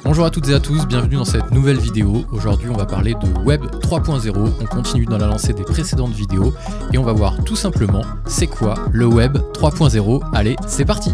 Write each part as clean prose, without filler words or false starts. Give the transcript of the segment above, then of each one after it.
Bonjour à toutes et à tous, bienvenue dans cette nouvelle vidéo. Aujourd'hui on va parler de Web 3.0, on continue dans la lancée des précédentes vidéos et on va voir tout simplement c'est quoi le Web 3.0. Allez, c'est parti!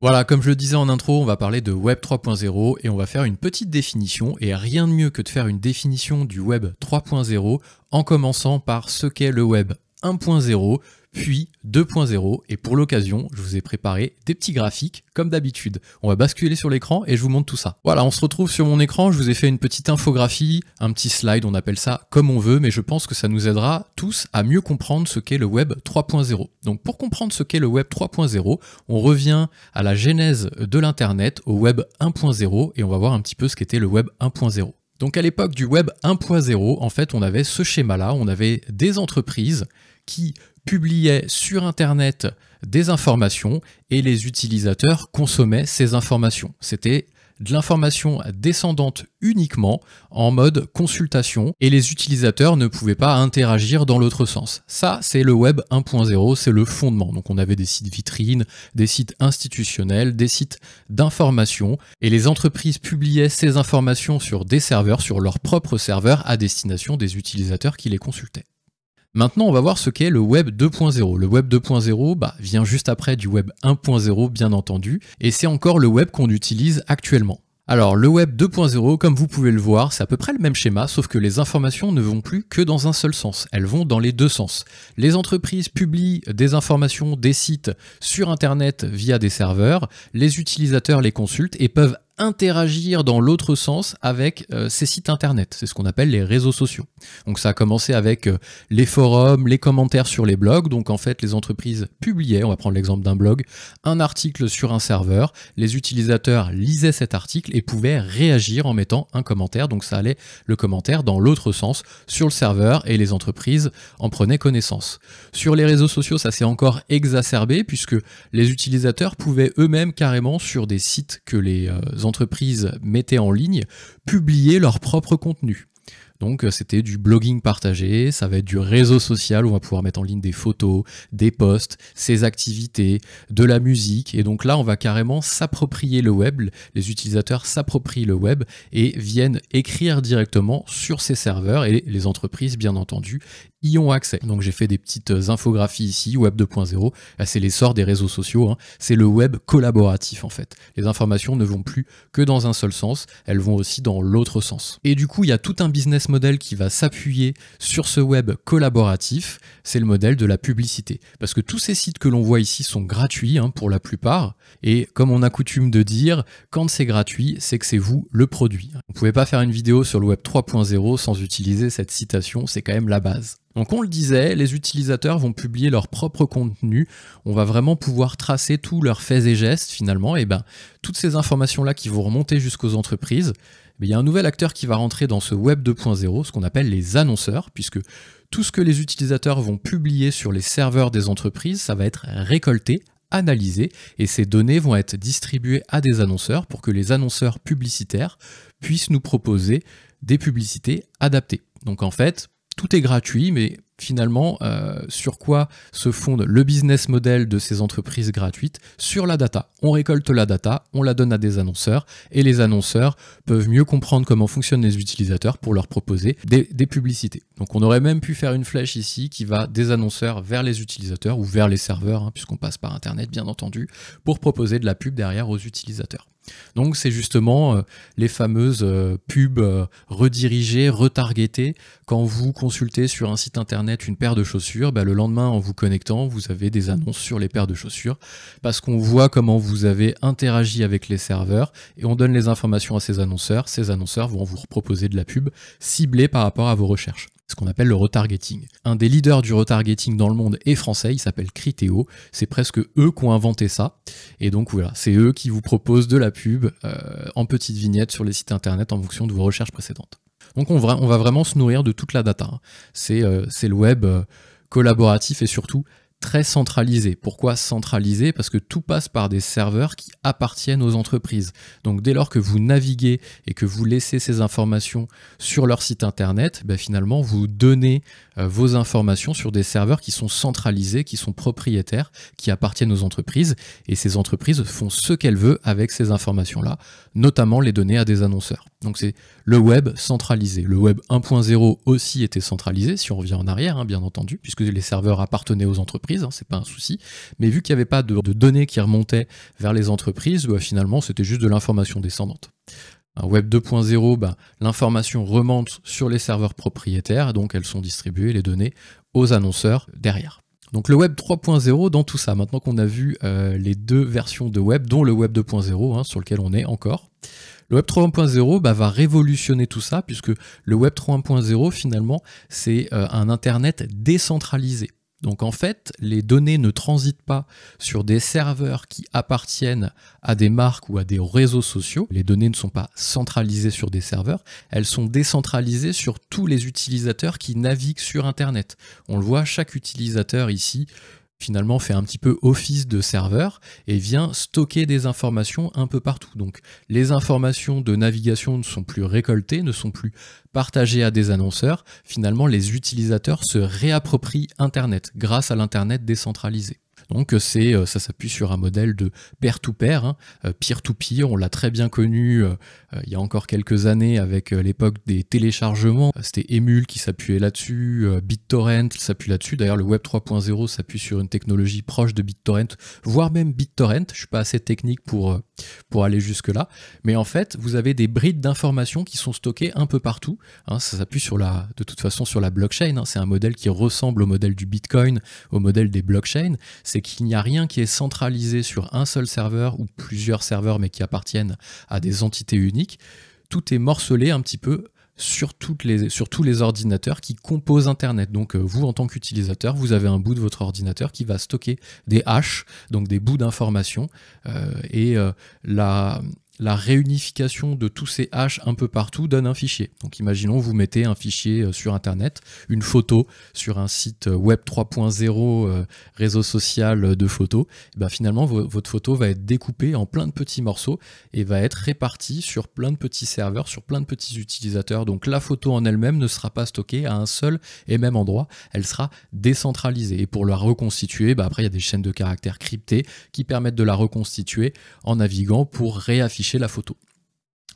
Voilà, comme je le disais en intro, on va parler de Web 3.0 et on va faire une petite définition, et rien de mieux que de faire une définition du Web 3.0 en commençant par ce qu'est le Web 1.0, puis 2.0, et pour l'occasion, je vous ai préparé des petits graphiques, comme d'habitude. On va basculer sur l'écran et je vous montre tout ça. Voilà, on se retrouve sur mon écran, je vous ai fait une petite infographie, un petit slide, on appelle ça comme on veut, mais je pense que ça nous aidera tous à mieux comprendre ce qu'est le Web 3.0. Donc pour comprendre ce qu'est le Web 3.0, on revient à la genèse de l'Internet, au Web 1.0, et on va voir un petit peu ce qu'était le Web 1.0. Donc à l'époque du Web 1.0, en fait, on avait ce schéma-là, on avait des entreprises qui publiaient sur Internet des informations et les utilisateurs consommaient ces informations. C'était de l'information descendante uniquement en mode consultation et les utilisateurs ne pouvaient pas interagir dans l'autre sens. Ça, c'est le Web 1.0, c'est le fondement. Donc on avait des sites vitrines, des sites institutionnels, des sites d'information et les entreprises publiaient ces informations sur des serveurs, sur leurs propres serveurs à destination des utilisateurs qui les consultaient. Maintenant, on va voir ce qu'est le Web 2.0. Le Web 2.0 vient juste après du Web 1.0, bien entendu, et c'est encore le web qu'on utilise actuellement. Alors, le Web 2.0, comme vous pouvez le voir, c'est à peu près le même schéma, sauf que les informations ne vont plus que dans un seul sens. Elles vont dans les deux sens. Les entreprises publient des informations, des sites sur Internet via des serveurs, les utilisateurs les consultent et peuvent interagir dans l'autre sens avec ces sites internet. C'est ce qu'on appelle les réseaux sociaux. Donc ça a commencé avec les forums, les commentaires sur les blogs. Donc en fait, les entreprises publiaient, on va prendre l'exemple d'un blog, un article sur un serveur. Les utilisateurs lisaient cet article et pouvaient réagir en mettant un commentaire. Donc ça allait le commentaire dans l'autre sens sur le serveur et les entreprises en prenaient connaissance. Sur les réseaux sociaux, ça s'est encore exacerbé puisque les utilisateurs pouvaient eux-mêmes carrément sur des sites que les entreprises mettaient en ligne, publier leur propre contenu. Donc c'était du blogging partagé, ça va être du réseau social où on va pouvoir mettre en ligne des photos, des posts, ses activités, de la musique. Et donc là, on va carrément s'approprier le web, les utilisateurs s'approprient le web et viennent écrire directement sur ces serveurs et les entreprises, bien entendu, y ont accès. Donc j'ai fait des petites infographies ici, Web 2.0, c'est l'essor des réseaux sociaux, c'est le web collaboratif en fait. Les informations ne vont plus que dans un seul sens, elles vont aussi dans l'autre sens. Et du coup, il y a tout un business model qui va s'appuyer sur ce web collaboratif, c'est le modèle de la publicité. Parce que tous ces sites que l'on voit ici sont gratuits pour la plupart, et comme on a coutume de dire, quand c'est gratuit, c'est que c'est vous le produit. Vous ne pouvez pas faire une vidéo sur le Web 3.0 sans utiliser cette citation, c'est quand même la base. Donc on le disait, les utilisateurs vont publier leur propre contenu, on va vraiment pouvoir tracer tous leurs faits et gestes finalement, et toutes ces informations-là qui vont remonter jusqu'aux entreprises, il y a un nouvel acteur qui va rentrer dans ce Web 2.0, ce qu'on appelle les annonceurs, puisque tout ce que les utilisateurs vont publier sur les serveurs des entreprises, ça va être récolté, analysé, et ces données vont être distribuées à des annonceurs pour que les annonceurs publicitaires puissent nous proposer des publicités adaptées. Donc en fait, tout est gratuit, mais finalement, sur quoi se fonde le business model de ces entreprises gratuites? Sur la data. On récolte la data, on la donne à des annonceurs, et les annonceurs peuvent mieux comprendre comment fonctionnent les utilisateurs pour leur proposer des publicités. Donc on aurait même pu faire une flèche ici qui va des annonceurs vers les utilisateurs, ou vers les serveurs, puisqu'on passe par Internet bien entendu, pour proposer de la pub derrière aux utilisateurs. Donc c'est justement les fameuses pubs redirigées, retargetées. Quand vous consultez sur un site internet une paire de chaussures, le lendemain en vous connectant, vous avez des annonces sur les paires de chaussures parce qu'on voit comment vous avez interagi avec les serveurs et on donne les informations à ces annonceurs vont vous proposer de la pub ciblée par rapport à vos recherches. Ce qu'on appelle le retargeting. Un des leaders du retargeting dans le monde est français, il s'appelle Criteo, c'est presque eux qui ont inventé ça, et donc voilà, c'est eux qui vous proposent de la pub en petites vignettes sur les sites internet en fonction de vos recherches précédentes. Donc on va vraiment se nourrir de toute la data, c'est le web collaboratif et surtout très centralisé. Pourquoi centralisé? Parce que tout passe par des serveurs qui appartiennent aux entreprises. Donc dès lors que vous naviguez et que vous laissez ces informations sur leur site internet, finalement vous donnez vos informations sur des serveurs qui sont centralisés, qui sont propriétaires, qui appartiennent aux entreprises, et ces entreprises font ce qu'elles veulent avec ces informations-là, notamment les donner à des annonceurs. Donc c'est le web centralisé. Le web 1.0 aussi était centralisé, si on revient en arrière, bien entendu, puisque les serveurs appartenaient aux entreprises, c'est pas un souci. Mais vu qu'il n'y avait pas de données qui remontaient vers les entreprises, finalement c'était juste de l'information descendante. Un web 2.0, l'information remonte sur les serveurs propriétaires, donc elles sont distribuées, les données, aux annonceurs derrière. Donc le web 3.0 dans tout ça, maintenant qu'on a vu les deux versions de web, dont le web 2.0, sur lequel on est encore, le web 3.0 va révolutionner tout ça, puisque le web 3.0 finalement c'est un internet décentralisé. Donc en fait, les données ne transitent pas sur des serveurs qui appartiennent à des marques ou à des réseaux sociaux. Les données ne sont pas centralisées sur des serveurs, elles sont décentralisées sur tous les utilisateurs qui naviguent sur Internet. On le voit, chaque utilisateur ici finalement fait un petit peu office de serveur et vient stocker des informations un peu partout. Donc les informations de navigation ne sont plus récoltées, ne sont plus partagées à des annonceurs. Finalement, les utilisateurs se réapproprient Internet grâce à l'Internet décentralisé. Donc ça s'appuie sur un modèle de peer-to-peer, peer-to-peer, on l'a très bien connu il y a encore quelques années avec l'époque des téléchargements. C'était Emule qui s'appuyait là-dessus, BitTorrent qui s'appuie là-dessus. D'ailleurs, le Web 3.0 s'appuie sur une technologie proche de BitTorrent, voire même BitTorrent. Je ne suis pas assez technique pour aller jusque-là. Mais en fait, vous avez des brides d'informations qui sont stockées un peu partout. Ça s'appuie de toute façon sur la blockchain. C'est un modèle qui ressemble au modèle du Bitcoin, au modèle des blockchains. C'est qu'il n'y a rien qui est centralisé sur un seul serveur ou plusieurs serveurs mais qui appartiennent à des entités uniques. Tout est morcelé un petit peu sur tous les ordinateurs qui composent Internet. Donc vous, en tant qu'utilisateur, vous avez un bout de votre ordinateur qui va stocker des hashes, donc des bouts d'informations, la réunification de tous ces hashes un peu partout donne un fichier. Donc imaginons vous mettez un fichier sur Internet, une photo sur un site web 3.0 réseau social de photos. Et finalement votre photo va être découpée en plein de petits morceaux et va être répartie sur plein de petits serveurs, sur plein de petits utilisateurs. Donc la photo en elle-même ne sera pas stockée à un seul et même endroit, elle sera décentralisée. Et pour la reconstituer, après il y a des chaînes de caractères cryptées qui permettent de la reconstituer en naviguant pour réafficher la photo.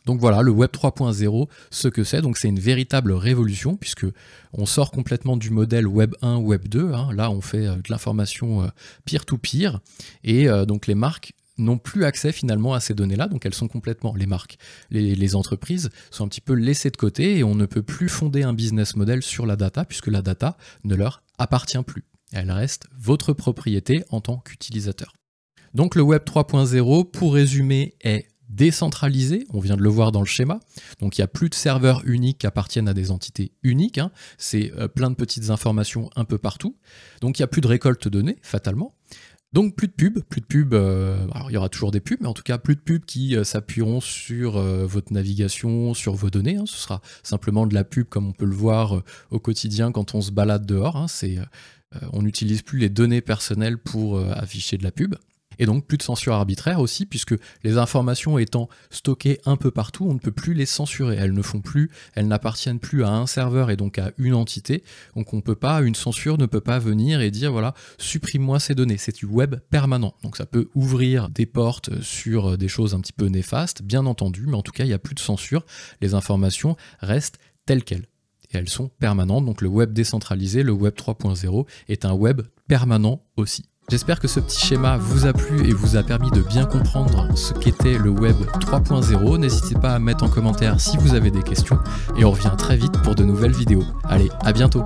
Donc voilà, le Web 3.0, ce que c'est, donc c'est une véritable révolution puisque on sort complètement du modèle Web 1, Web 2, là on fait de l'information peer-to-peer et donc les marques n'ont plus accès finalement à ces données-là, donc elles sont complètement, les marques, les entreprises sont un petit peu laissées de côté et on ne peut plus fonder un business model sur la data puisque la data ne leur appartient plus. Elle reste votre propriété en tant qu'utilisateur. Donc le Web 3.0, pour résumer, est décentralisé, on vient de le voir dans le schéma, donc il n'y a plus de serveurs uniques qui appartiennent à des entités uniques, c'est plein de petites informations un peu partout, donc il n'y a plus de récolte de données, fatalement, donc plus de pubs, alors il y aura toujours des pubs, mais en tout cas plus de pubs qui s'appuieront sur votre navigation, sur vos données, ce sera simplement de la pub comme on peut le voir au quotidien quand on se balade dehors, on n'utilise plus les données personnelles pour afficher de la pub. Et donc plus de censure arbitraire aussi, puisque les informations étant stockées un peu partout, on ne peut plus les censurer. Elles n'appartiennent plus à un serveur et donc à une entité. Donc une censure ne peut pas venir et dire voilà, supprime-moi ces données. C'est du web permanent. Donc ça peut ouvrir des portes sur des choses un petit peu néfastes, bien entendu, mais en tout cas il n'y a plus de censure. Les informations restent telles quelles. Et elles sont permanentes. Donc le web décentralisé, le web 3.0 est un web permanent aussi. J'espère que ce petit schéma vous a plu et vous a permis de bien comprendre ce qu'était le Web 3.0. N'hésitez pas à mettre en commentaire si vous avez des questions et on revient très vite pour de nouvelles vidéos. Allez, à bientôt!